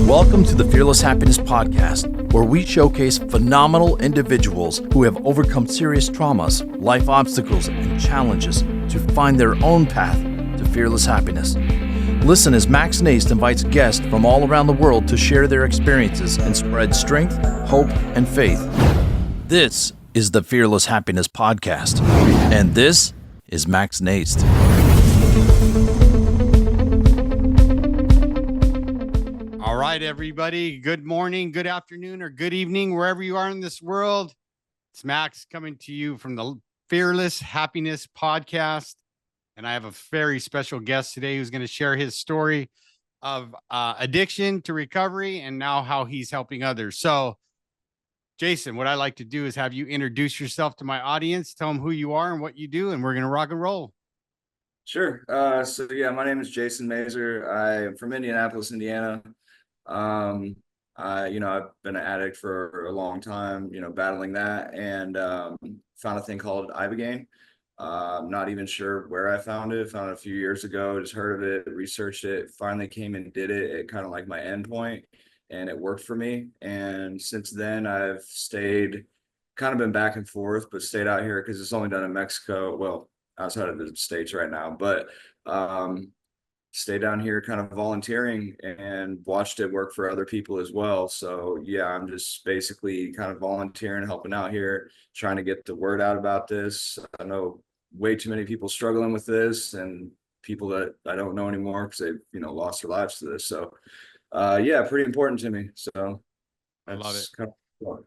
Welcome to the Fearless Happiness Podcast, where we showcase phenomenal individuals who have overcome serious traumas, life obstacles, and challenges to find their own path to fearless happiness. Listen as Max Njist invites guests from all around the world to share their experiences and spread strength, hope, and faith. This is the Fearless Happiness Podcast, and this is Max Njist. All right, everybody. Good morning, good afternoon, or good evening, wherever you are in this world. It's Max coming to you from the Fearless Happiness Podcast. And I have a very special guest today who's going to share his story of addiction to recovery and now how he's helping others. So, Jason, what I like to do is have you introduce yourself to my audience, tell them who you are and what you do, and we're going to rock and roll. Sure. My name is Jason Mazur. I'm from Indianapolis, Indiana. I've been an addict for a long time, battling that, and found a thing called ibogaine. Not even sure where I found it. Found it a few years ago, just heard of it, researched it, finally came and did it. It kind of like my end point, and it worked for me. And since then I've kind of been back and forth, but stayed out here because it's only done in Mexico. Well, outside of the States right now, but stay down here kind of volunteering and watched it work for other people as well. So yeah, I'm just basically kind of volunteering, helping out here, trying to get the word out about this. I know way too many people struggling with this, and people that I don't know anymore because they've lost their lives to this. So pretty important to me. So I love it. Kind of fun.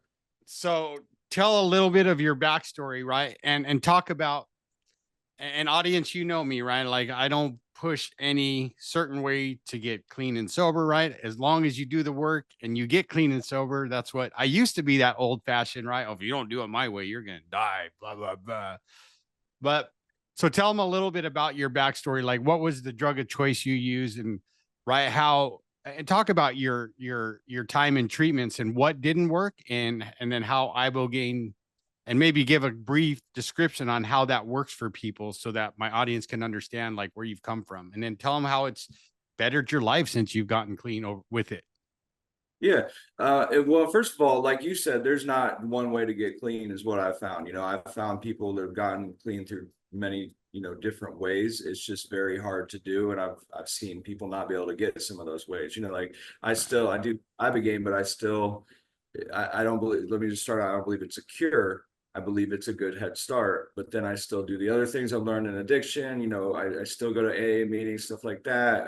So tell a little bit of your backstory, right? And talk about an audience, me, right? Like, I don't push any certain way to get clean and sober, right? As long as you do the work and you get clean and sober, that's what I used to be, that old fashioned, right? Oh, if you don't do it my way, you're going to die, blah, blah, blah. But so tell them a little bit about your backstory. Like, what was the drug of choice you used, and right, and talk about your time in treatments and what didn't work, and then how ibogaine, and maybe give a brief description on how that works for people so that my audience can understand like where you've come from, and then tell them how it's bettered your life since you've gotten clean with it. Yeah. Well, first of all, like you said, there's not one way to get clean is what I found. I've found people that have gotten clean through many, different ways. It's just very hard to do. And I've seen people not be able to get some of those ways, like I do ibogaine, but I don't believe, let me just start out. I don't believe it's a cure. I believe it's a good head start, but then I still do the other things I've learned in addiction. I still go to AA meetings, stuff like that.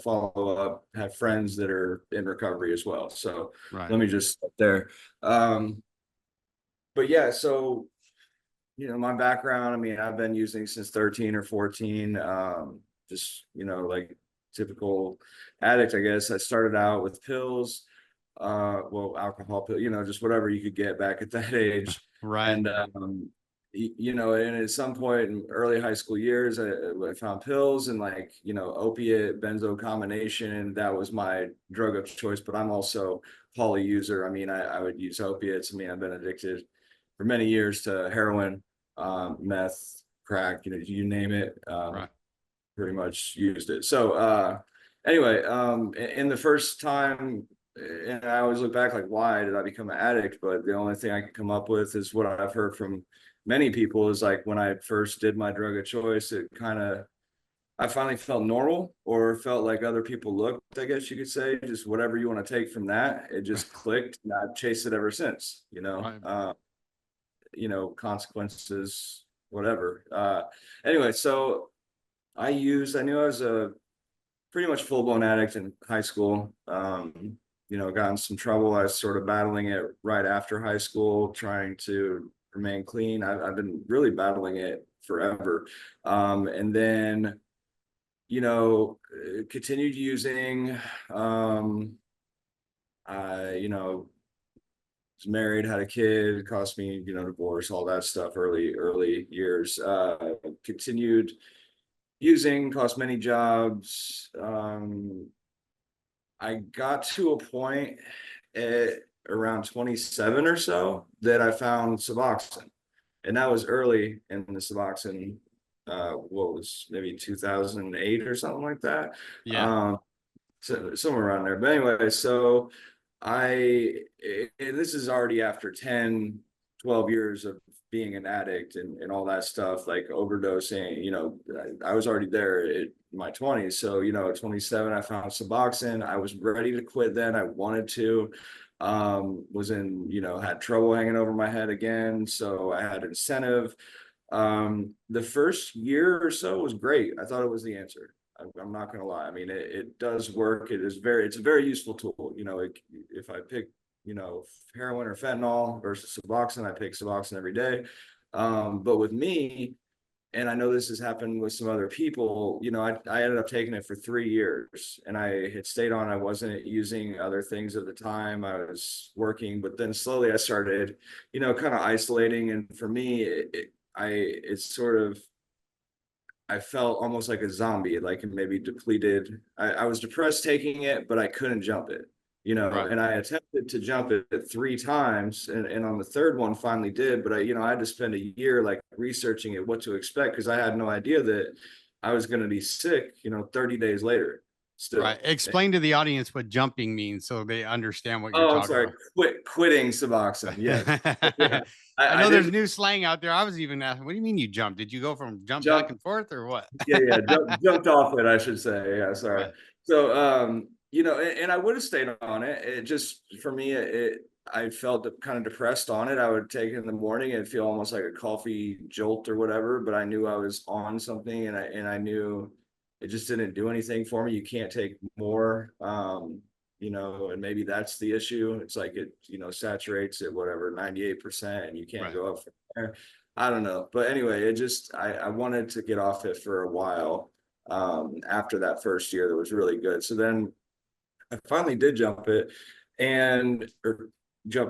Follow up, have friends that are in recovery as well. So right. Let me just stop there. But yeah, so, my background, I've been using since 13 or 14, like typical addict, I guess. I started out with pills, alcohol pill, just whatever you could get back at that age. Right. And and at some point in early high school years, I found pills and opiate benzo combination. That was my drug of choice, but I'm also poly user. I would use opiates. I've been addicted for many years to heroin, meth, crack, you name it. Right. Pretty much used it. So anyway, in the first time, and I always look back like, why did I become an addict? But the only thing I can come up with is what I've heard from many people is like, when I first did my drug of choice, I finally felt normal, or felt like other people looked, I guess you could say, just whatever you want to take from that. It just clicked, and I've chased it ever since, Right. Consequences, whatever. Anyway, so I knew I was a pretty much full-blown addict in high school. Got in some trouble. I was sort of battling it right after high school, trying to remain clean. I've been really battling it forever. And then, continued using. I, was married, had a kid, cost me, divorce, all that stuff, early years. Continued using, cost many jobs. I got to a point at around 27 or so that I found Suboxone, and that was early in the Suboxone. What was maybe 2008 or something like that. Yeah. so somewhere around there. But anyway, so this is already after 10, 12 years of being an addict and all that stuff, like overdosing, I was already there in my 20s. So, at 27, I found Suboxone. I was ready to quit then. I wanted to, had trouble hanging over my head again. So I had incentive. The first year or so was great. I thought it was the answer. I'm not going to lie. I mean, it does work. It's a very useful tool. If I pick, heroin or fentanyl versus Suboxone, I pick Suboxone every day. But with me, and I know this has happened with some other people, I ended up taking it for 3 years, and I had stayed on. I wasn't using other things at the time. I was working, but then slowly I started, kind of isolating. And for me, I felt almost like a zombie, like maybe depleted. I was depressed taking it, but I couldn't jump it, Right. and I attempted to jump it 3 times, and on the third one finally did. But I had to spend a year like researching it, what to expect, because I had no idea that I was going to be sick, 30 days later Right. still. Explain to the audience what jumping means so they understand what you're Oh, I'm talking sorry. about. Quitting Suboxone. Yes. Yeah. I I know there's didn't new slang out there. I was even asking, what do you mean you jumped? Did you go from jump back jump. and forth or what? Yeah, jumped off it, I should say. Yeah, sorry. Right. So, and I would have stayed on it. It just, for me, I felt kind of depressed on it. I would take it in the morning and feel almost like a coffee jolt or whatever, but I knew I was on something, and I knew it just didn't do anything for me. You can't take more, and maybe that's the issue. It's like it, saturates at whatever, 98%, and you can't Right. go up from there. I don't know. But anyway, I wanted to get off it for a while, after that first year that was really good. So then I finally did jump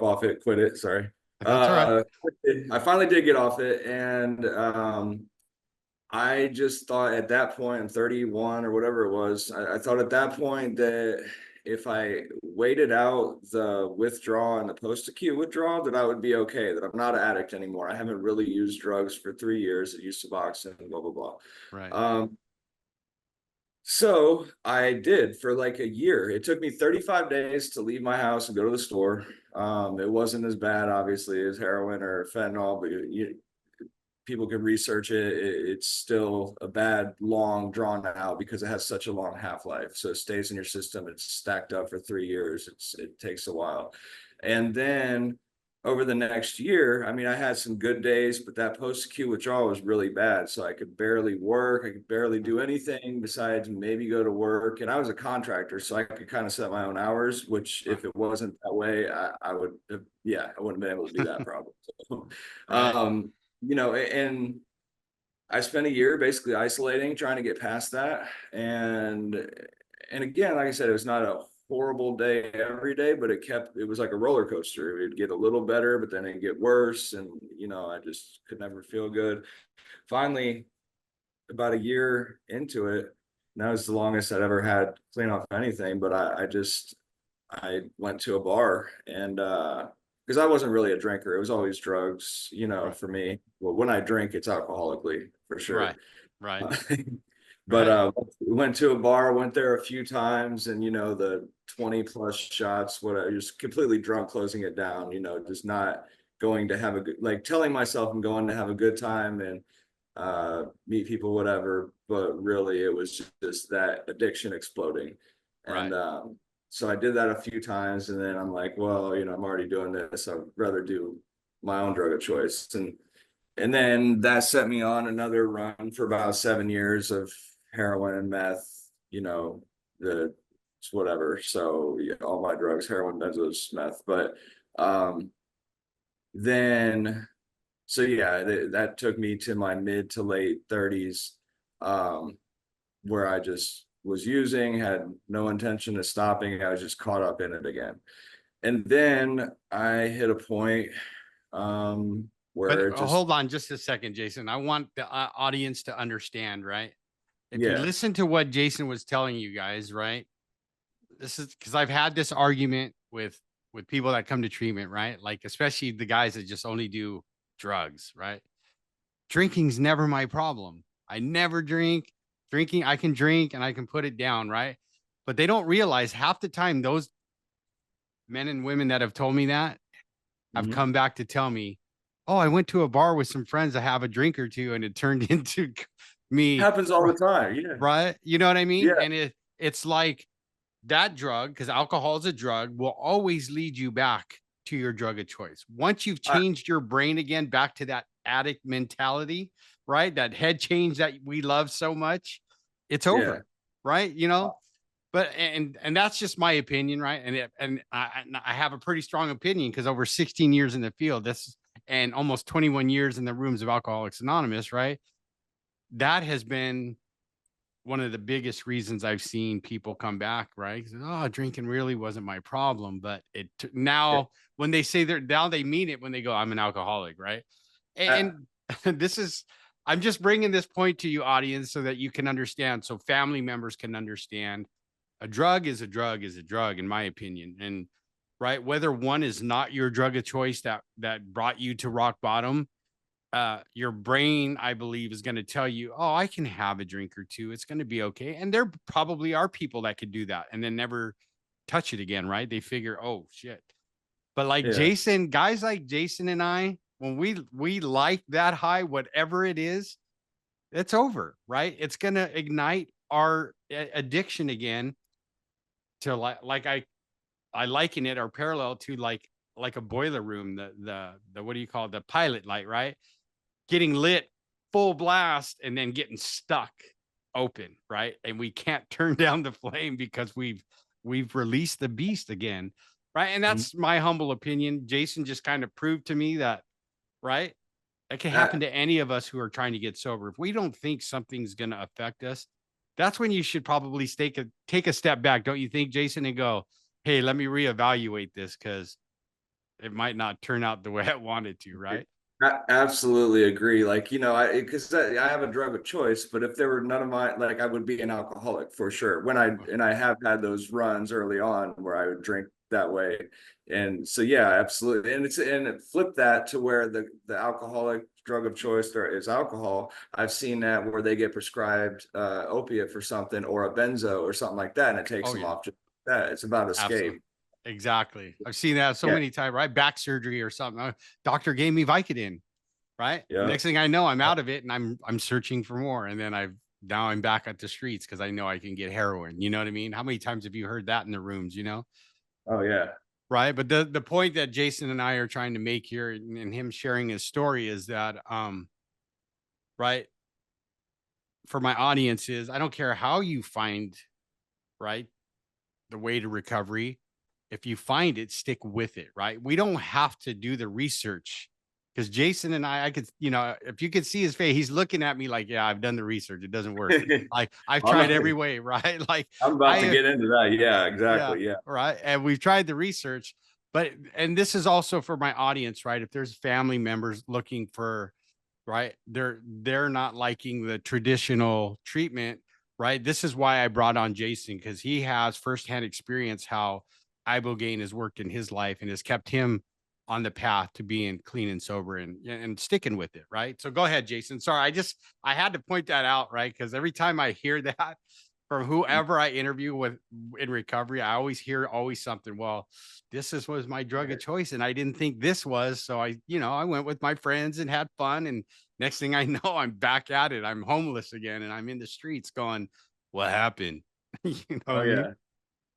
off it, quit it, sorry. That's all right. I finally did get off it, and I just thought at that point, I'm 31 or whatever it was. I thought at that point that if I waited out the withdrawal and the post-acute withdrawal, that I would be okay, that I'm not an addict anymore. I haven't really used drugs for 3 years. I used Suboxone and blah, blah, blah. Right. So I did for like a year. It took me 35 days to leave my house and go to the store. It wasn't as bad, obviously, as heroin or fentanyl, but people can research it. It's still a bad, long, drawn out, because it has such a long half-life. So it stays in your system. It's stacked up for 3 years. It takes a while. And then over the next year, I mean, I had some good days, but that post-acute withdrawal was really bad. So I could barely work. I could barely do anything besides maybe go to work. And I was a contractor, so I could kind of set my own hours, which if it wasn't that way, I would have, I wouldn't have been able to do that probably. So, Right. and I spent a year basically isolating, trying to get past that. And again, like I said, it was not a horrible day every day, but it was like a roller coaster. It'd get a little better, but then it'd get worse. And, I just could never feel good. Finally, about a year into it, and that was the longest I'd ever had clean off anything, but I went to a bar, and because I wasn't really a drinker. It was always drugs, Right. for me. Well, when I drink, it's alcoholically for sure. Right. Right. Uh, but Right. went to a bar, went there a few times, and the 20 plus shots, what I just completely drunk, closing it down, just not going to have a good, like telling myself I'm going to have a good time and meet people, whatever. But really it was just that addiction exploding. And Right. so I did that a few times, and then I'm like, well, I'm already doing this. I'd rather do my own drug of choice. And then that set me on another run for about 7 years of heroin and meth, the whatever. So yeah, all my drugs, heroin, benzos, meth. But then, so yeah, that took me to my mid to late 30s, where I just was using, had no intention of stopping. I was just caught up in it again. And then I hit a point But where it just, hold on just a second, Jason. I want the audience to understand, right? If you yeah, listen to what Jason was telling you guys, right? This is because I've had this argument with people that come to treatment, right? Like especially the guys that just only do drugs, right? Drinking's never my problem. I never drink. Drinking, I can drink and I can put it down, right? But they don't realize half the time those men and women that have told me that have Mhm. come back to tell me, oh, I went to a bar with some friends to have a drink or two, and it turned into me, Happens all the time. Yeah. right? You know what I mean? Yeah. And it's like that drug, because alcohol is a drug, will always lead you back to your drug of choice. Once you've I, changed your brain again back to that addict mentality, right? That head change that we love so much, it's yeah. over, right? You know, but and that's just my opinion, right? And I have a pretty strong opinion because over 16 years in the field, this and almost 21 years in the rooms of Alcoholics Anonymous, right? That has been one of the biggest reasons I've seen people come back, right? Oh, drinking really wasn't my problem, but Yeah. now when they say now they mean it when they go, I'm an alcoholic, right? Uh, And this is, I'm just bringing this point to you, audience, so that you can understand, so family members can understand. A drug is a drug is a drug, in my opinion, and right, whether one is not your drug of choice that brought you to rock bottom, your brain, I believe, is going to tell you, oh, I can have a drink or two. It's going to be okay. And there probably are people that could do that and then never touch it again, right? They figure, oh shit. But like yeah. Jason, guys like Jason and I, when we like that high, whatever it is, it's over, right? It's going to ignite our addiction again to like I liken it or parallel to like a boiler room, the what do you call it? The pilot light, right? Getting lit full blast and then getting stuck open, right? And we can't turn down the flame because we've released the beast again, right? And Mhm. that's my humble opinion. Jason just kind of proved to me that, right? It can Uh, happen to any of us who are trying to get sober. If we don't think something's going to affect us, that's when you should probably take a step back, don't you think, Jason, and go, hey, let me reevaluate this because it might not turn out the way I wanted to, right? Absolutely agree. Like, because I have a drug of choice, but if there were none of my, like, I would be an alcoholic for sure. And I have had those runs early on where I would drink that way. And so, yeah, absolutely. And it flipped that to where the alcoholic drug of choice there is alcohol. I've seen that where they get prescribed opiate for something or a benzo or something like that, and it takes Oh them yeah. off just like that. It's about Absolutely. escape. Exactly. I've seen that so Yeah. many times, right? Back surgery or something. Doctor gave me Vicodin, right? Yeah. Next thing I know, I'm out of it and I'm searching for more. And then now I'm back at the streets because I know I can get heroin. You know what I mean? How many times have you heard that in the rooms, Oh, yeah. Right. But the point that Jason and I are trying to make here and him sharing his story is that right, for my audience is I don't care how you find right the way to recovery. If you find it, stick with it, right? We don't have to do the research because Jason and I could, if you could see his face, he's looking at me like, yeah, I've done the research. It doesn't work. Like I've Oh, tried no. every way, right? Like I'm about to I, get into that. Yeah, yeah, exactly. Yeah. right. And we've tried the research, and this is also for my audience, right? If there's family members looking for, right, they're not liking the traditional treatment, right? This is why I brought on Jason because he has firsthand experience how ibogaine has worked in his life and has kept him on the path to being clean and sober and sticking with it, right? So go ahead, Jason. Sorry, I had to point that out, right? Because every time I hear that from whoever I interview with in recovery, I always hear something. Well, was my drug of choice, and I didn't think this was. So I went with my friends and had fun, and next thing I know, I'm back at it. I'm homeless again, and I'm in the streets going, "What happened?" You know what Oh, I mean? yeah.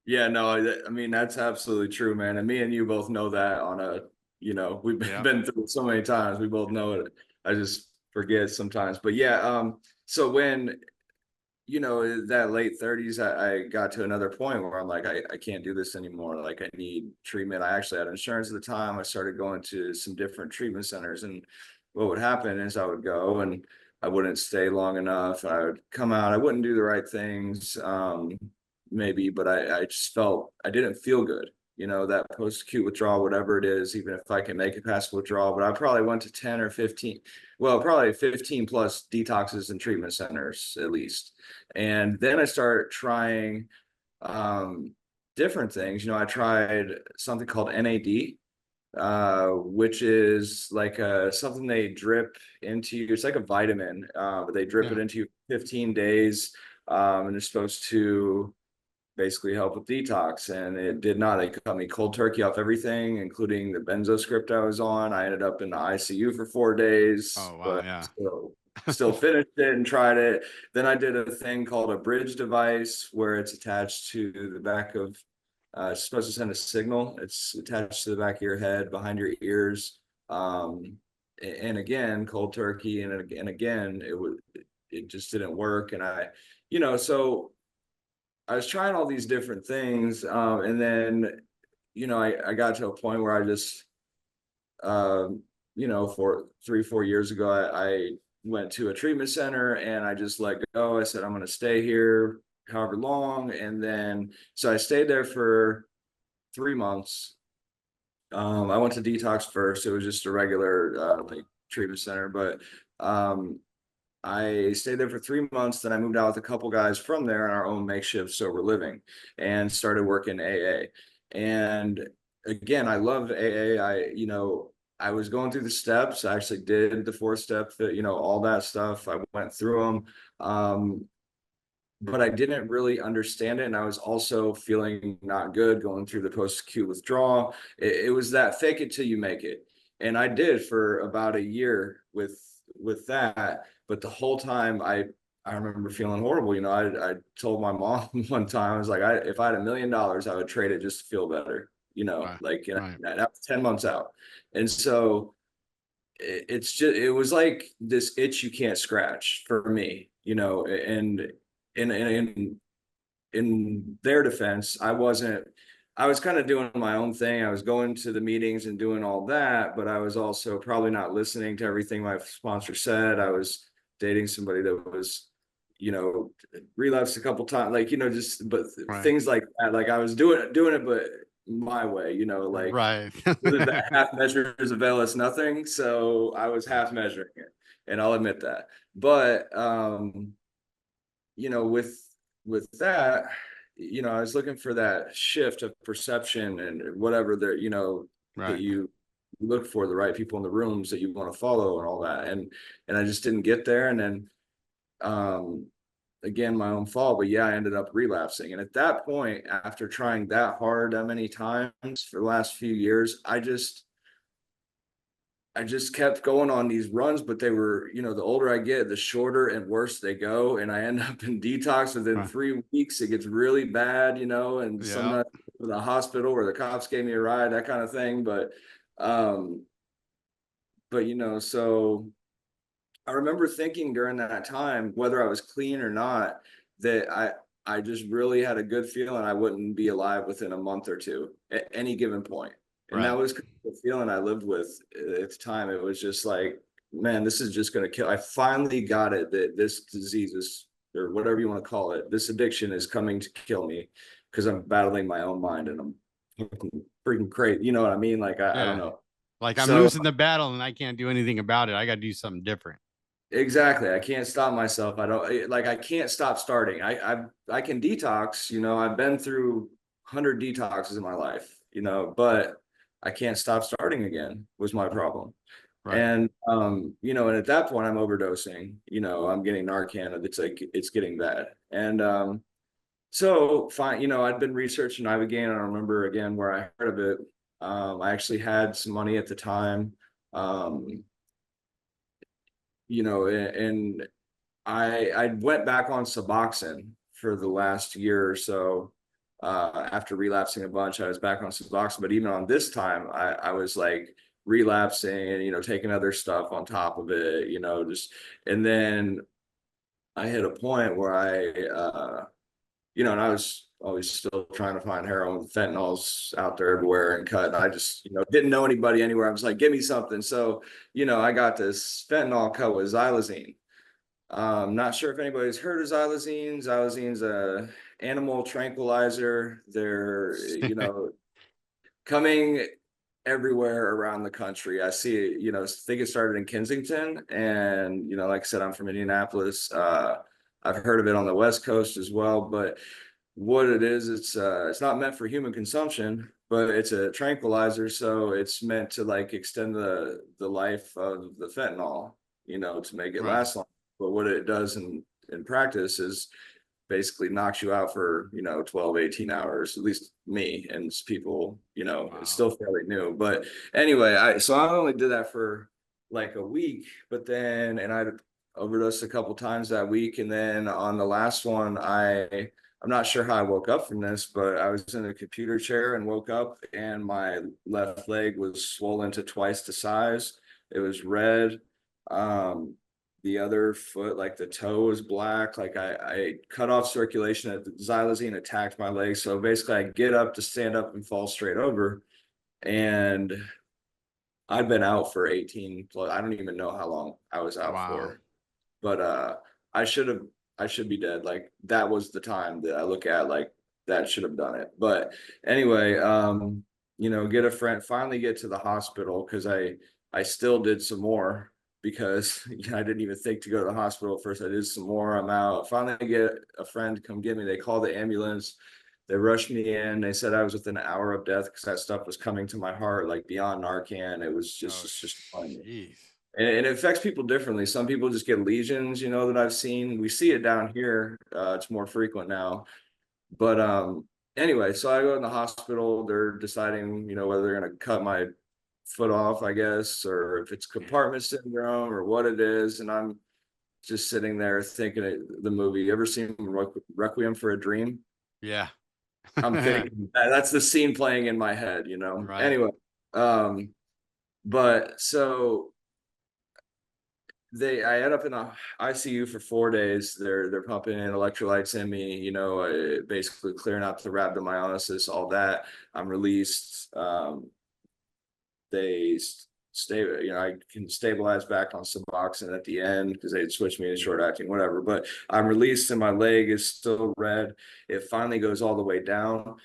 Yeah, no, I mean, that's absolutely true, man. And me and you both know that we've Yeah, been through it so many times. We both know it. I just forget sometimes. But yeah, so when, that late 30s, I got to another point where I'm like, I can't do this anymore. Like, I need treatment. I actually had insurance at the time. I started going to some different treatment centers. And what would happen is I would go and I wouldn't stay long enough. I would come out, I wouldn't do the right things, maybe, but I just felt I didn't feel good. That post-acute withdrawal, whatever it is, even if I can make it past withdrawal, but I probably went to 10 or 15, well, probably 15 plus detoxes and treatment centers at least. And then I started trying different things. I tried something called NAD, which is like something they drip into you. It's like a vitamin, but they drip it yeah, into you 15 days. And they're supposed to basically help with detox, and it did not. They cut me cold turkey off everything, including the benzo script I was on. I ended up in the ICU for 4 days, Oh, wow. but Yeah. still finished it and tried it. Then I did a thing called a bridge device where it's attached to the back of, it's supposed to send a signal. It's attached to the back of your head, behind your ears. And again, cold turkey, and again, it just didn't work. And so I was trying all these different things. And then, I got to a point where I just, for 3-4 years ago, I went to a treatment center and I just let go. I said, I'm going to stay here however long. And then, so I stayed there for 3 months. I went to detox first. It was just a regular, treatment center, but, I stayed there for 3 months. Then I moved out with a couple guys from there in our own makeshift sober living and started working AA. And again, I love AA. I was going through the steps. I actually did the 4th step, all that stuff. I went through them. But I didn't really understand it. And I was also feeling not good going through the post-acute withdrawal. It was that fake it till you make it. And I did for about a year with that. But the whole time I remember feeling horrible. I told my mom one time, I was like, if I had $1 million, I would trade it just to feel better, Right. Right. that was 10 months out. And so it was like this itch you can't scratch for me, and in their defense, I was kind of doing my own thing. I was going to the meetings and doing all that, but I was also probably not listening to everything my sponsor said. I was dating somebody that was, relapsed a couple times, but Right. things like that. Like I was doing it, but my way, like Right. that half measure is avail us nothing. So I was half measuring it, and I'll admit that. But with that, I was looking for that shift of perception and whatever that, that Right. you look for, the right people in the rooms that you want to follow and all that. And I just didn't get there. And then, again, my own fault, but yeah, I ended up relapsing. And at that point, after trying that hard, that many times for the last few years, I just kept going on these runs, but they were, the older I get, the shorter and worse they go. And I end up in detox within Right. 3 weeks. It gets really bad, and Yeah. sometimes in the hospital where the cops gave me a ride, that kind of thing. Um, so I remember thinking during that time, whether I was clean or not, that I just really had a good feeling I wouldn't be alive within a month or two at any given point. And that Right. was the feeling I lived with at the time. It was just like, man, this is just going to kill. I finally got it that this disease is, or whatever you want to call it, this addiction is coming to kill me because I'm battling my own mind and I'm freaking crazy. You know what I mean? Like, I don't Yeah. know. Like I'm So losing the battle and I can't do anything about it. I got to do something different. exactly. I can't stop myself. I can't stop starting. I can detox, I've been through 100 detoxes in my life, but I can't stop starting again was my problem. Right. And and at that point I'm overdosing, I'm getting Narcan. It's like it's getting bad. And so fine, I'd been researching ibogaine. I don't remember again where I heard of it. I actually had some money at the time. Um, and I went back on Suboxone for the last year or so. After relapsing a bunch, I was back on Suboxone, but even on this time, I was like relapsing and, taking other stuff on top of it, and then I hit a point where and I was always still trying to find heroin. Fentanyl's out there everywhere and cut. And I just, didn't know anybody anywhere. I was like, give me something. So, I got this fentanyl cut with xylazine. Not sure if anybody's heard of xylazine. Xylazine's a animal tranquilizer. They're, coming everywhere around the country. I see it, I think it started in Kensington. And, like I said, I'm from Indianapolis. I've heard of it on the West Coast as well. But what it is, it's not meant for human consumption, but it's a tranquilizer. So it's meant to like extend the life of the fentanyl, to make it Right. last long. But what it does in practice is basically knocks you out for, 12, 18 hours, at least me and people, Wow. it's still fairly new. But anyway, so I only did that for like a week, but then, and I overdosed a couple times that week. And then on the last one, I'm not sure how I woke up from this, but I was in a computer chair and woke up and my left leg was swollen to twice the size. It was red. The other foot, like the toe was black. Like I cut off circulation. The xylazine attacked my leg. So basically I get up to stand up and fall straight over. And I'd been out for 18 plus, I don't even know how long I was out Wow. for. But I should be dead. Like that was the time that I look at, like that should have done it. But anyway, get a friend, finally get to the hospital because I still did some more because I didn't even think to go to the hospital first. I did some more. I'm out. Finally get a friend to come get me. They called the ambulance. They rushed me in. They said I was within an hour of death because that stuff was coming to my heart, like beyond Narcan. It was just, Oh, it's just fun. jeez. And it affects people differently. Some people just get lesions, that I've seen. We see it down here. It's more frequent now. But anyway, so I go in the hospital. They're deciding, whether they're going to cut my foot off, I guess, or if it's compartment syndrome or what it is. And I'm just sitting there thinking of the movie. You ever seen Requiem for a Dream? Yeah. I'm thinking that's the scene playing in my head, Right. Anyway, but so I end up in the ICU for 4 days. They're pumping in electrolytes in me, basically clearing out the rhabdomyolysis, all that. I'm released. They stay, I can stabilize back on Suboxone at the end because they'd switch me to short acting, whatever. But I'm released and my leg is still red. It finally goes all the way down,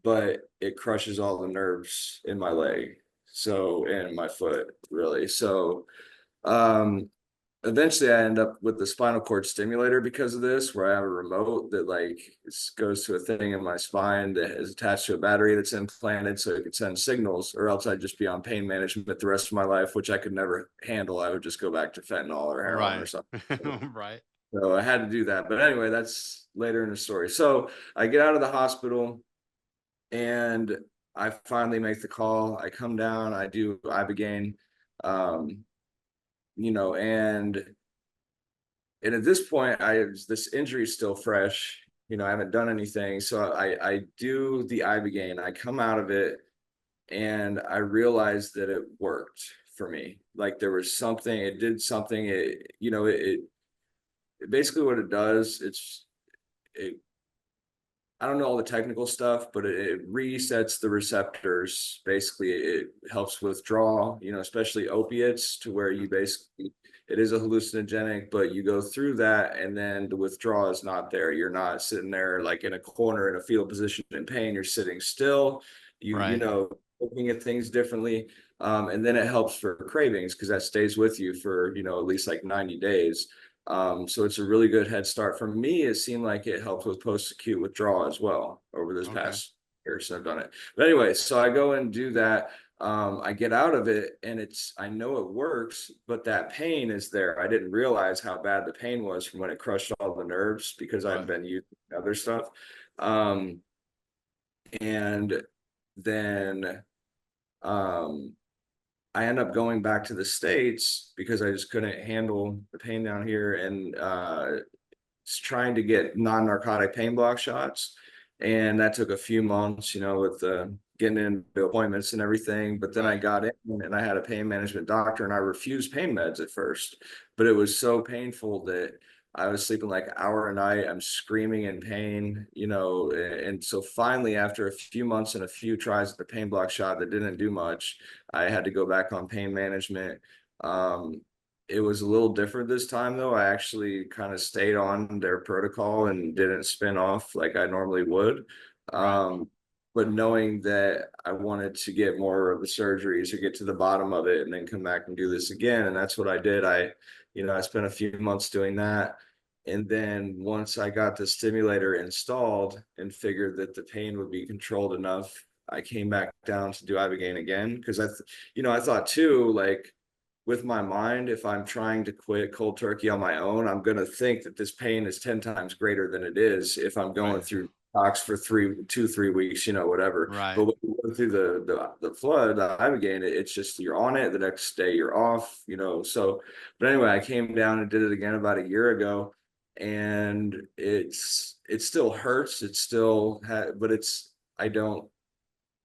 but it crushes all the nerves in my leg. So, and my foot, really. So, eventually I end up with the spinal cord stimulator because of this, where I have a remote that goes to a thing in my spine that is attached to a battery that's implanted so it could send signals, or else I'd just be on pain management the rest of my life, which I could never handle. I would just go back to fentanyl or heroin or something. Right. So I had to do that. But anyway, that's later in the story. So I get out of the hospital and I finally make the call. I come down, I do ibogaine. And at this point, this injury is still fresh. I haven't done anything. So I do the ibogaine. I come out of it and I realized that it worked for me. Like there was something, it did something. It basically what it does, I don't know all the technical stuff, but it resets the receptors. Basically, it helps withdraw, especially opiates, to where you basically, it is a hallucinogenic, but you go through that and then the withdrawal is not there. You're not sitting there like in a corner in a fetal position in pain. You're sitting still, Right. looking at things differently. And then it helps for cravings because that stays with you for, at least like 90 days. So it's a really good head start. For me, it seemed like it helped with post-acute withdrawal as well over this Okay. past year since I've done it. But anyway, so I go and do that. I get out of it and I know it works, but that pain is there. I didn't realize how bad the pain was from when it crushed all the nerves because I'd been using other stuff. And then I end up going back to the States because I just couldn't handle the pain down here and trying to get non-narcotic pain block shots. And that took a few months, with getting into appointments and everything. But then I got in and I had a pain management doctor and I refused pain meds at first. But it was so painful that I was sleeping like an hour a night. I'm screaming in pain, and so finally, after a few months and a few tries at the pain block shot that didn't do much, I had to go back on pain management. It was a little different this time, though. I actually kind of stayed on their protocol and didn't spin off like I normally would. But knowing that I wanted to get more of the surgeries or get to the bottom of it and then come back and do this again. And that's what I did. I spent a few months doing that. And then once I got the stimulator installed and figured that the pain would be controlled enough, I came back down to do ibogaine again. Cause I thought too, like, with my mind, if I'm trying to quit cold turkey on my own, I'm going to think that this pain is 10 times greater than it is if I'm going Right. through talks for 3 weeks, whatever. Right. But when you go through the flood, the ibogaine, it's just you're on it. The next day you're off, So, but anyway, I came down and did it again about a year ago, and it still hurts. It still but I don't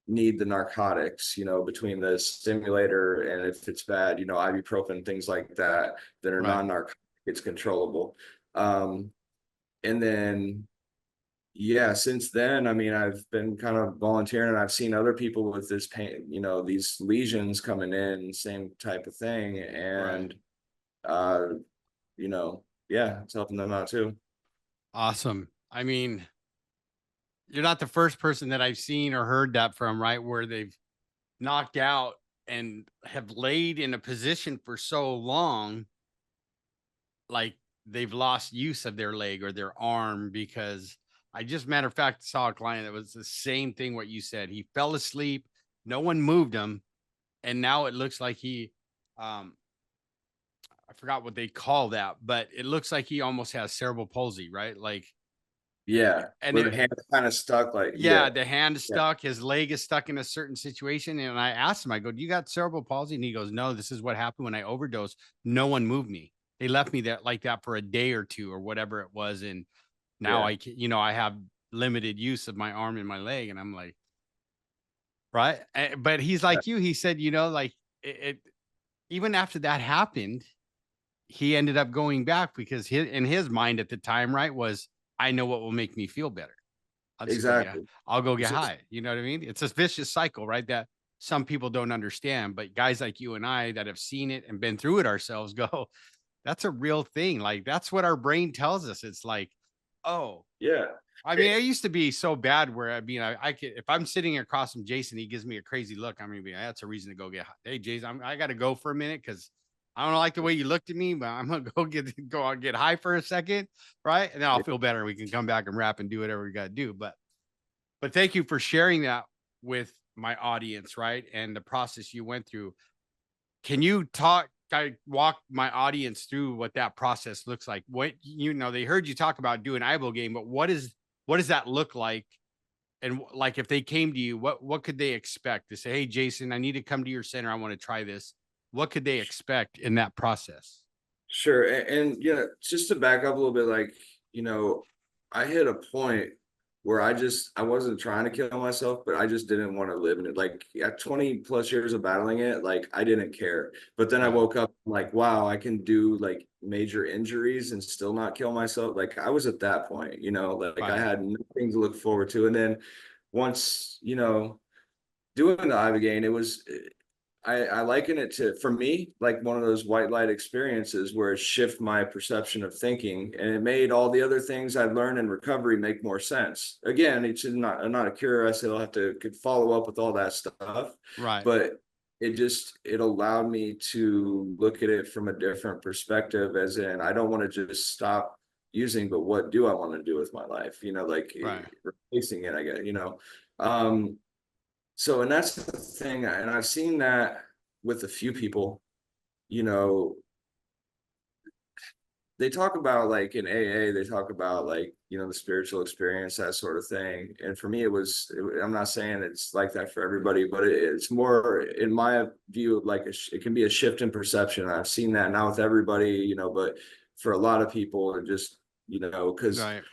need the narcotics, between the stimulator and if it's bad, ibuprofen, things like that are Right. non-narcotic, it's controllable. And then, yeah, since then, I mean, I've been kind of volunteering and I've seen other people with this pain, these lesions coming in, same type of thing. Right. And, you know, yeah, it's helping them out too. Awesome. I mean, you're not the first person that I've seen or heard that from, right? Where they've knocked out and have laid in a position for so long, like they've lost use of their leg or their arm. Because I just, matter of fact, saw a client that was the same thing what you said. He fell asleep, no one moved him, and now it looks like he, um I forgot what they call that, but it looks like he almost has cerebral palsy, right? Like, Yeah. and Where it, the hand's kind of stuck, like, yeah, yeah, the hand is yeah, stuck, his leg is stuck in a certain situation. And I asked him, I go, "Do you got cerebral palsy?" And he goes, "No, this is what happened when I overdosed. No one moved me. They left me that like that for a day or two or whatever it was. And now yeah, I have limited use of my arm and my leg." And I'm like, right. But he's yeah. like you. He said, like it even after that happened, he ended up going back because in his mind at the time, right, was, I know what will make me feel better. Exactly. I'll go get It's just, high. You know what I mean? It's a vicious cycle, right? That some people don't understand, but guys like you and I that have seen it and been through it ourselves go, that's a real thing. Like that's what our brain tells us. It's like, oh, yeah. I mean, it used to be so bad where I mean, I could, if I'm sitting across from Jason, he gives me a crazy look. I'm gonna be, that's a reason to go get high. Hey, Jason, I got to go for a minute because I don't like the way you looked at me, but I'm gonna go out get high for a second, right? And then I'll Yeah. feel better. We can come back and rap and do whatever we got to do. But thank you for sharing that with my audience, right? And the process you went through. Can you walk my audience through what that process looks like? What, they heard you talk about doing ibogaine, but what does that look like? And like if they came to you, what could they expect? To say, "Hey, Jason, I need to come to your center. I want to try this." What could they expect in that process? Sure. And yeah, just to back up a little bit, like, I hit a point where I wasn't trying to kill myself, but I just didn't want to live in it. Like at 20 plus years of battling it, like I didn't care. But then I Right. woke up like, wow, I can do like major injuries and still not kill myself. Like I was at that point, like I Right. had nothing to look forward to. And then once, doing the ibogaine, I liken it to, for me, like one of those white light experiences where it shifted my perception of thinking, and it made all the other things I'd learned in recovery make more sense. Again, it's not a cure. I still have to could follow up with all that stuff, Right. but it allowed me to look at it from a different perspective, as in I don't want to just stop using, but what do I want to do with my life? Like Right. replacing it, I guess. Um, so, and that's the thing, and I've seen that with a few people, you know, they talk about like in AA, they talk about like, the spiritual experience, that sort of thing. And for me, I'm not saying it's like that for everybody, but it's more, in my view, of like, it can be a shift in perception. I've seen that not with everybody, but for a lot of people, it just, because Right.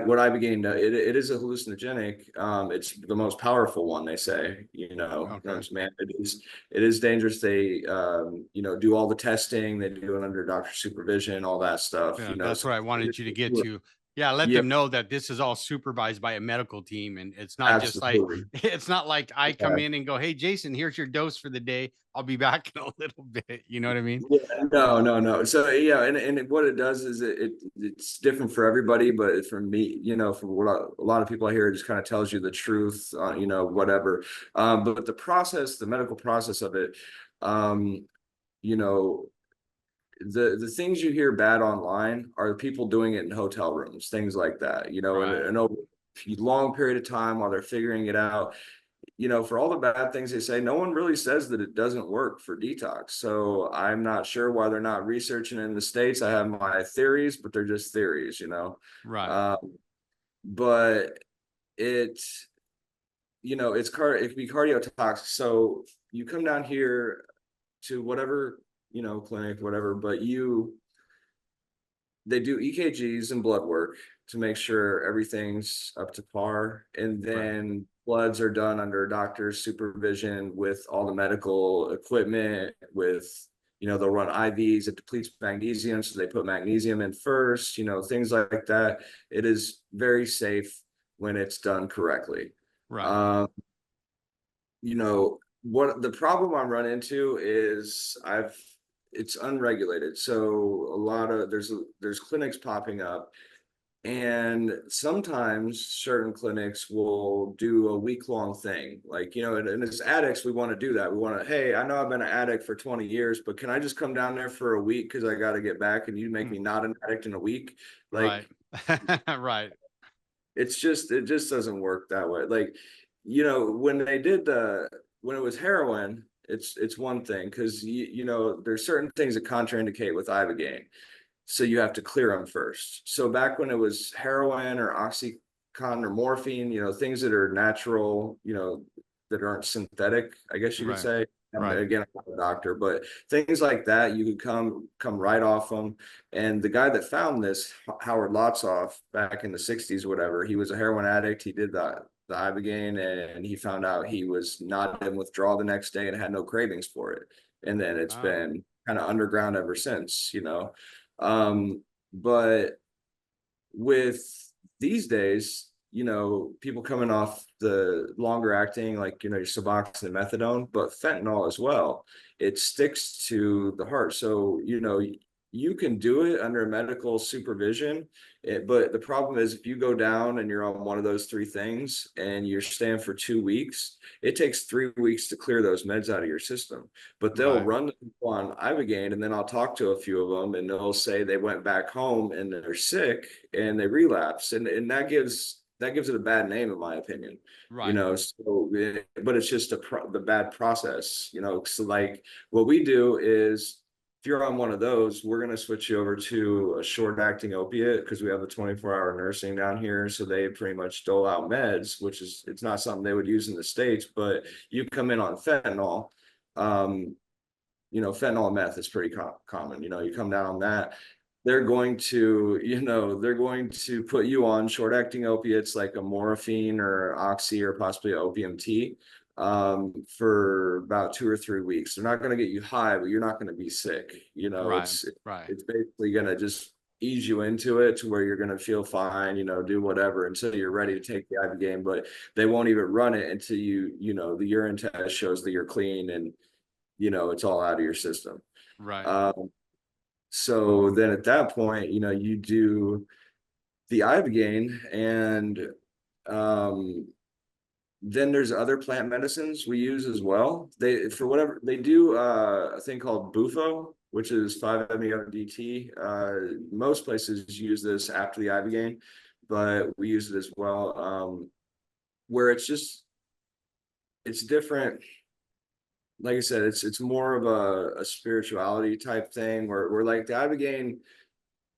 what I began to, it is a hallucinogenic. It's the most powerful one, they say, Okay. man, it is dangerous. They, do all the testing, they do it under doctor supervision, all that stuff, Yeah, that's so what I wanted you to get to. Yeah, let yeah, them know that this is all supervised by a medical team, and it's not just like absolutely. it's not like I Yeah. come in and go, "Hey, Jason, here's your dose for the day. I'll be back in a little bit." You know what I mean? Yeah, no, no, no. So yeah, and what it does is it's different for everybody, but for me, from what a lot of people I hear, it just kind of tells you the truth, whatever. But the medical process of it, um, you know, the things you hear bad online are people doing it in hotel rooms, things like that, and Right. over a long period of time while they're figuring it out. for all the bad things they say, no one really says that it doesn't work for detox. So I'm not sure why they're not researching in the States. I have my theories, but they're just theories, Right. But it, it can be cardiotoxic. So you come down here to whatever, clinic, whatever, but they do EKGs and blood work to make sure everything's up to par. And Right. then bloods are done under doctor's supervision with all the medical equipment, they'll run IVs, it depletes magnesium. So they put magnesium in first, things like that. It is very safe when it's done correctly. Right. Um, what the problem I'm run into is it's unregulated. So there's clinics popping up, and sometimes certain clinics will do a week-long thing. Like, and as addicts, we want to do that. We want to, hey, I know I've been an addict for 20 years, but can I just come down there for a week because I got to get back and you make me not an addict in a week? Right. Like, Right. it just doesn't work that way. Like, when it was heroin, it's one thing because there's certain things that contraindicate with ibogaine, so you have to clear them first. So back when it was heroin or oxycontin or morphine, things that are natural, that aren't synthetic, I guess you could Right. say. Right. Again, I'm not a doctor, but things like that, you could come right off them. And the guy that found this, Howard Lotsoff, back in the 60s, whatever, he was a heroin addict. He did the ibogaine, and he found out he was not in withdrawal the next day and had no cravings for it. And then it's Oh, been kind of underground ever since. But with these days, people coming off the longer acting, like, your Suboxone and methadone, but fentanyl as well, it sticks to the heart. So, you can do it under medical supervision. But the problem is, if you go down and you're on one of those three things and you're staying for 2 weeks, it takes 3 weeks to clear those meds out of your system. But they'll right. run the people on ibogaine, and then I'll talk to a few of them, and they'll say they went back home and they're sick and they relapse, and that gives it a bad name, in my opinion. Right. But it's just the bad process. So, like, what we do is, if you're on one of those, we're going to switch you over to a short acting opiate because we have a 24-hour nursing down here. So they pretty much dole out meds, it's not something they would use in the States, but you come in on fentanyl. Fentanyl and meth is pretty common. You come down on that, they're going to put you on short acting opiates like a morphine or oxy or possibly opium tea, for about 2 or 3 weeks. They're not going to get you high, but you're not going to be sick. Right. It's Right. it's basically going to just ease you into it to where you're going to feel fine, do whatever until you're ready to take the ibogaine. But they won't even run it until the urine test shows that you're clean, and it's all out of your system. Right. So then at that point, you do the ibogaine, and um, then there's other plant medicines we use as well. For whatever they do, a thing called bufo, which is 5-MeO-DMT. Most places use this after the ibogaine, but we use it as well. Where it's different. Like I said, it's more of a spirituality type thing where like the ibogaine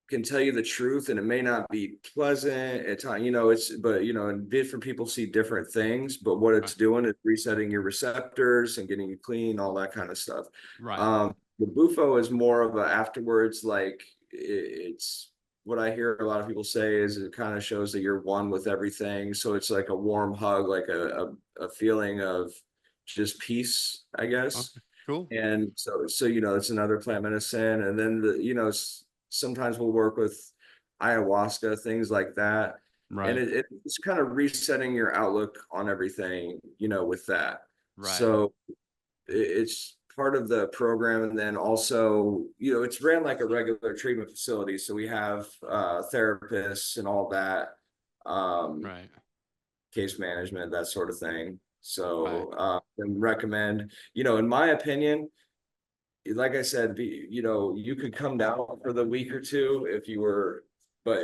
can tell you the truth, and it may not be pleasant at times, and different people see different things, but what Right. it's doing is resetting your receptors and getting you clean, all that kind of stuff. Right. The bufo is more of a afterwards, like, it's what I hear a lot of people say is it kind of shows that you're one with everything. So it's like a warm hug, like a feeling of just peace, I guess. Okay. Cool. And so it's another plant medicine. And then sometimes we'll work with ayahuasca, things like that. And Right. it's kind of resetting your outlook on everything, with that. Right. So it's part of the program. And then also, it's ran like a regular treatment facility. So we have therapists and all that, Right. case management, that sort of thing. Right. So and recommend, in my opinion, like I said, you could come down for the week or two if you were but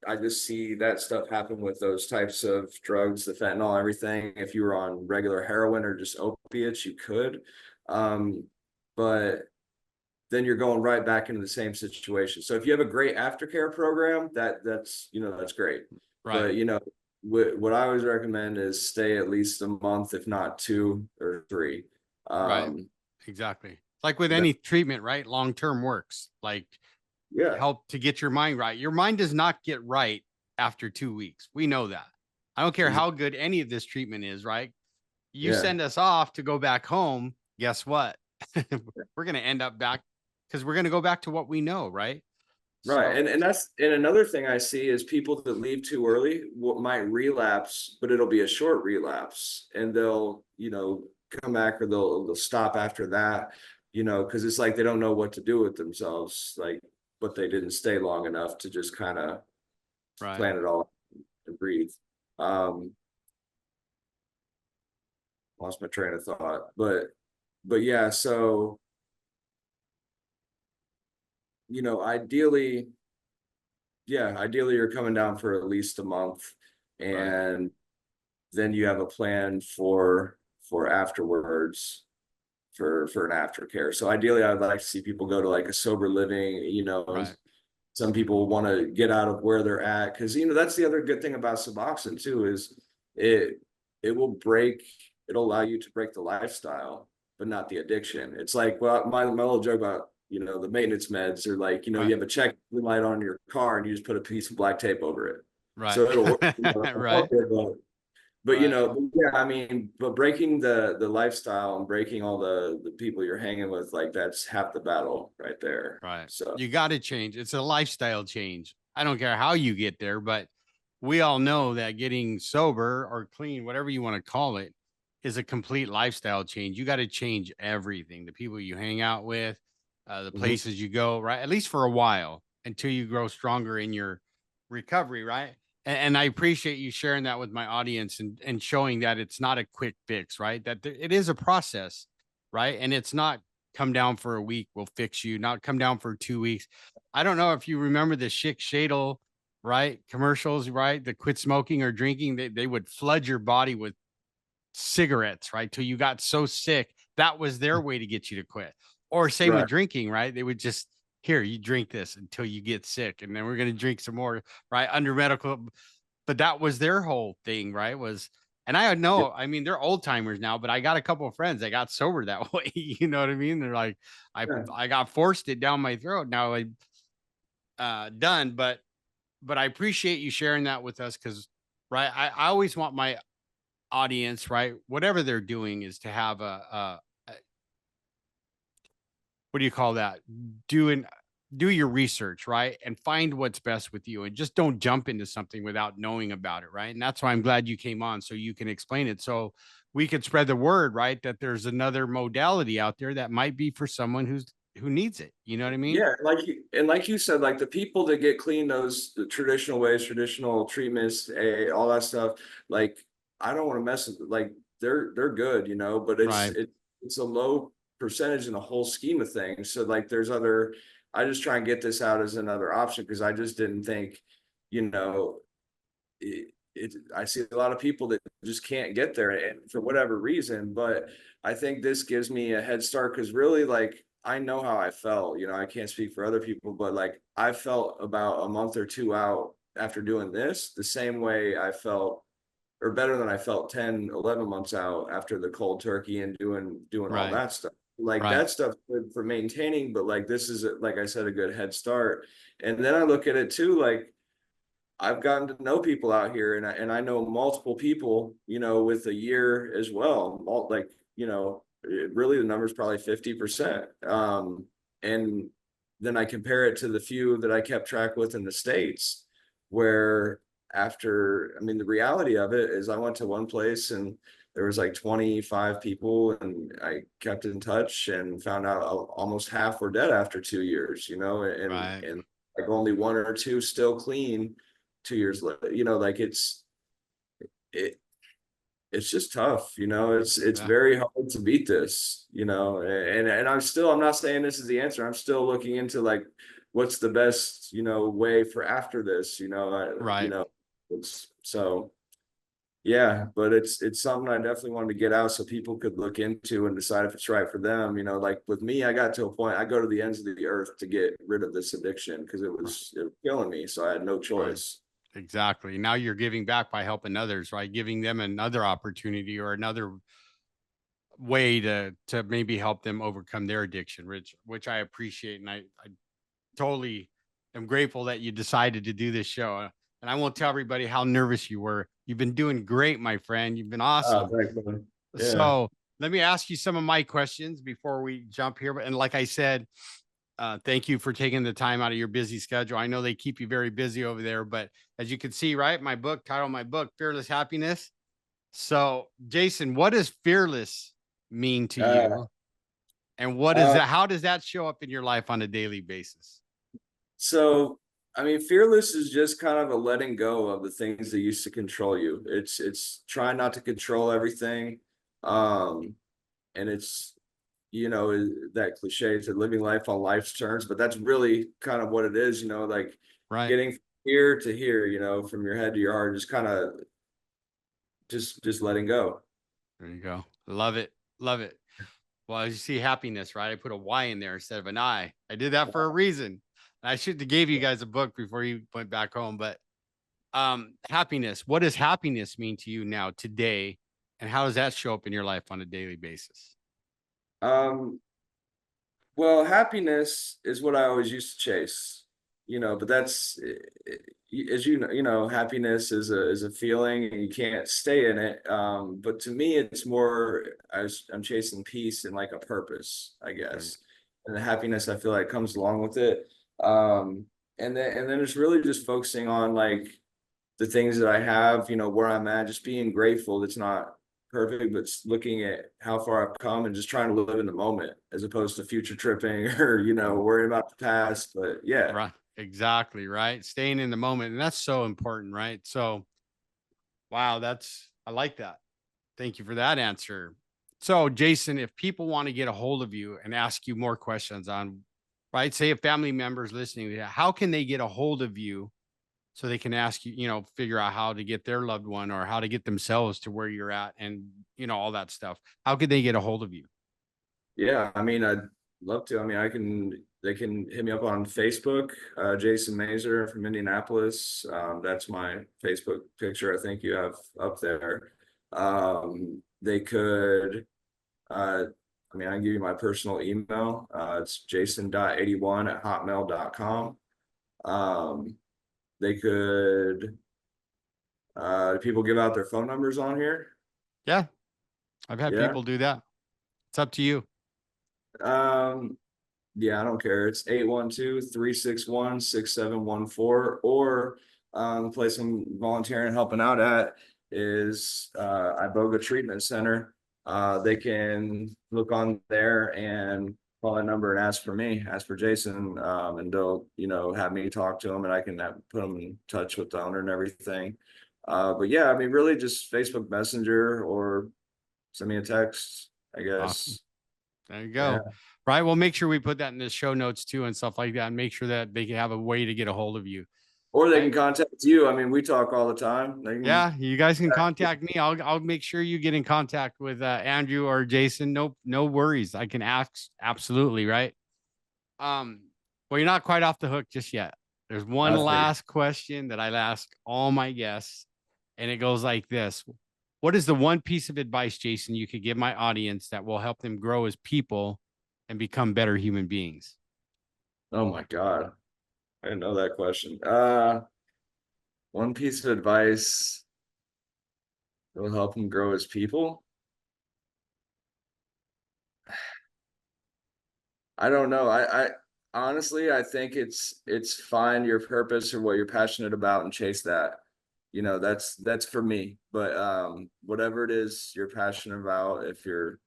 I just see that stuff happen with those types of drugs, the fentanyl, everything. If you were on regular heroin or just opiates, you could. But then you're going right back into the same situation. So if you have a great aftercare program, that's that's great. Right. But what I always recommend is stay at least a month, if not 2 or 3. Right. Exactly. Like with that- any treatment, right? Long term works. Like yeah, help to get your mind right. Your mind does not get right after 2 weeks. We know that. I don't care how good any of this treatment is, right? You yeah. send us off to go back home. Guess what? We're going to end up back because we're going to go back to what we know, right? Right. So, And another thing I see is people that leave too early might relapse, but it'll be a short relapse and they'll, come back or they'll stop after that, because it's like they don't know what to do with themselves, like, but they didn't stay long enough to just kind of right. plan it all and breathe. Lost my train of thought, but yeah, so ideally, you're coming down for at least a month, Right. and then you have a plan for afterwards, for an aftercare. So ideally, I'd like to see people go to like a sober living. Right. Some people want to get out of where they're at, because that's the other good thing about Suboxone too, is it it'll allow you to break the lifestyle, but not the addiction. It's like, well, my little joke about the maintenance meds are like, you Right. have a check light on your car and you just put a piece of black tape over it. Right. So it'll work. Right. But Right. yeah, I mean, but breaking the lifestyle and breaking all the people you're hanging with, like that's half the battle right there. Right. So You got to change. It's a lifestyle change. I don't care how you get there, but we all know that getting sober or clean, whatever you want to call it, is a complete lifestyle change. You got to change everything, the people you hang out with, the mhm. places you go, right? At least for a while until you grow stronger in your recovery, right? And I appreciate you sharing that with my audience and showing that it's not a quick fix, right? That it is a process, right? And it's not come down for a week, we'll fix you, not come down for 2 weeks. I don't know if you remember the Schick Shadle, right? Commercials, right? The quit smoking or drinking, they would flood your body with cigarettes, right? Till you got so sick. That was their way to get you to quit. Or same with Right. drinking, right? They would just, here, you drink this until you get sick, and then we're going to drink some more, right? Under medical. But that was their whole thing, right? And I Yeah. know, I mean, they're old timers now, but I got a couple of friends that got sober that way. You know what I mean? They're like, Yeah. I got forced it down my throat. Now I done, but I appreciate you sharing that with us because, right, I always want my audience, right, whatever they're doing, is to have a what do you call that? Doing do your research, right? And find what's best with you and just don't jump into something without knowing about it, right? And that's why I'm glad you came on so you can explain it. So we could spread the word, right? That there's another modality out there that might be for someone who needs it. You know what I mean? Yeah, like you said, like the people that get clean the traditional ways, traditional treatments, all that stuff, like I don't want to mess with, like they're good, but Right. it's a low percentage in the whole scheme of things. So like there's other, I just try and get this out as another option, because I just didn't think, you know, I see a lot of people that just can't get there, and for whatever reason, but I think this gives me a head start, because really, like, I know how I felt. I can't speak for other people, but like I felt about a month or 2 out after doing this the same way I felt, or better than I felt 10, 11 months out after the cold turkey and doing all Right. that stuff. Like Right. that stuff good for maintaining, but like this is, like I said, a good head start. And then I look at it too, like I've gotten to know people out here, and I know multiple people, with a year as well. Like, really the number's probably 50%. And then I compare it to the few that I kept track with in the States, where I mean, the reality of it is I went to one place and there was like 25 people, and I kept in touch and found out almost half were dead after 2 years, Right. and like only one or two still clean 2 years later. Like it it's just tough. It's Yeah. very hard to beat this. And I'm not saying this is the answer. I'm still looking into like what's the best, way for after this, Right. it's so. Yeah, but it's something I definitely wanted to get out so people could look into and decide if it's right for them. Like with me, I got to a point I go to the ends of the earth to get rid of this addiction because it was killing me. So I had no Right. choice. Exactly. Now you're giving back by helping others, right? Giving them another opportunity or another way to maybe help them overcome their addiction, which I appreciate. And I totally am grateful that you decided to do this show. And I won't tell everybody how nervous you were. You've been doing great, my friend. You've been awesome. Thanks, man. Yeah. So let me ask you some of my questions before we jump here. And like I said, thank you for taking the time out of your busy schedule. I know they keep you very busy over there, but as you can see, right, my book, title of my book, Fearless Happiness. So, Jason, what does fearless mean to you? And what is Uh, that? How does that show up in your life on a daily basis? So, I mean, fearless is just kind of a letting go of the things that used to control you. It's trying not to control everything. And it's, that cliche to living life on life's terms, but that's really kind of what it is, like Right. getting from here to here, from your head to your heart, just kind of just letting go. There you go. Love it. Love it. Well, as you see happiness, right? I put a Y in there instead of an I. I did that for a reason. I should have gave you guys a book before you went back home, but happiness. What does happiness mean to you now today? And how does that show up in your life on a daily basis? Um, Well, happiness is what I always used to chase, but that's as happiness is a feeling and you can't stay in it. But to me, it's more I'm chasing peace and like a purpose, I Right. guess. And the happiness I feel like comes along with it. And then it's really just focusing on like the things that I have, where I'm at, just being grateful. That's not perfect, but looking at how far I've come and just trying to live in the moment as opposed to future tripping or, worrying about the past. But yeah. Right. Exactly. Right. Staying in the moment. And that's so important. Right. So, wow, I like that. Thank you for that answer. So, Jason, if people want to get a hold of you and ask you more questions on, right, say a family member is listening, how can they get a hold of you so they can ask you, figure out how to get their loved one or how to get themselves to where you're at and, all that stuff? How could they get a hold of you? Yeah. I mean, I'd love to. I mean, they can hit me up on Facebook, Jason Mazur from Indianapolis. That's my Facebook picture. I think you have up there. They could, I mean, I can give you my personal email. It's jason.81@hotmail.com. They could, people give out their phone numbers on here? Yeah. I've had Yeah. people do that. It's up to you. Yeah, I don't care. It's 812-361-6714. Or the place I'm volunteering and helping out at is Iboga Treatment Center. They can look on there and call that number and ask for me, ask for Jason, and they'll, have me talk to them and I can put them in touch with the owner and everything. But yeah, I mean, really just Facebook Messenger or send me a text, I Awesome. guess. There you Yeah. go. Right. Well, make sure we put that in the show notes too and stuff like that, and make sure that they can have a way to get a hold of you. Or they can Right? contact you. I mean, we talk all the time. They can. Yeah, you guys can contact me. I'll make sure you get in contact with Andrew or Jason. No worries. I can ask absolutely, right? Um, well, you're not quite off the hook just yet. There's one Okay. last question that I ask all my guests, and it goes like this. What is the one piece of advice, Jason, you could give my audience that will help them grow as people and become better human beings? Oh my God. I didn't know that question. One piece of advice that will help them grow as people. I don't know. I honestly, I think it's find your purpose or what you're passionate about and chase that. That's for me. But whatever it is you're passionate about, if you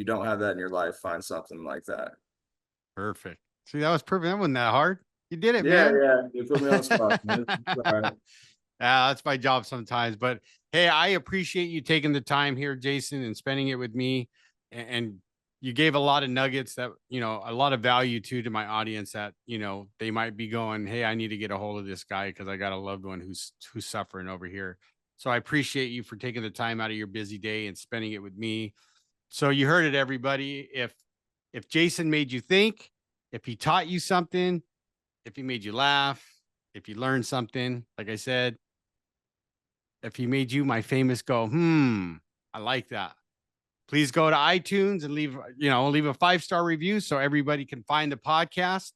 don't have that in your life, find something like that. Perfect. See, that was perfect. That wasn't that hard. You did it, Yeah, man. yeah. You put me on the spot, man. It's all right. Yeah, that's my job sometimes. But hey, I appreciate you taking the time here, Jason, and spending it with me and you gave a lot of nuggets that, a lot of value to my audience that, they might be going, hey, I need to get a hold of this guy because I got a loved one who's suffering over here. So I appreciate you for taking the time out of your busy day and spending it with me. So you heard it, everybody. If Jason made you think, if he taught you something, if he made you laugh, if you learned something, like I said, if he made you, my famous, go, I like that. Please go to iTunes and leave a 5-star review so everybody can find the podcast.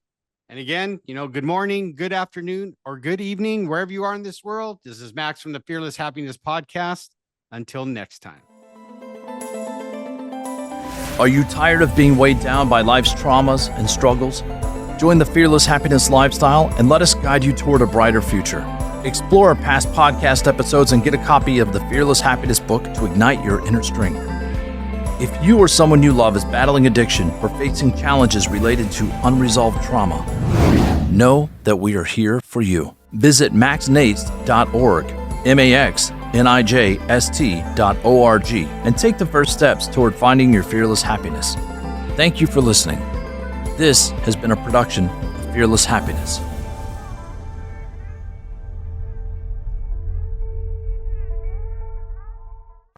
And again, good morning, good afternoon, or good evening, wherever you are in this world. This is Max from the Fearless Happiness Podcast. Until next time. Are you tired of being weighed down by life's traumas and struggles? Join the Fearless Happiness lifestyle and let us guide you toward a brighter future. Explore our past podcast episodes and get a copy of the Fearless Happiness book to ignite your inner strength. If you or someone you love is battling addiction or facing challenges related to unresolved trauma, know that we are here for you. Visit maxnijst.org, maxnijst.org, and take the first steps toward finding your fearless happiness. Thank you for listening. This has been a production of Fearless Happiness.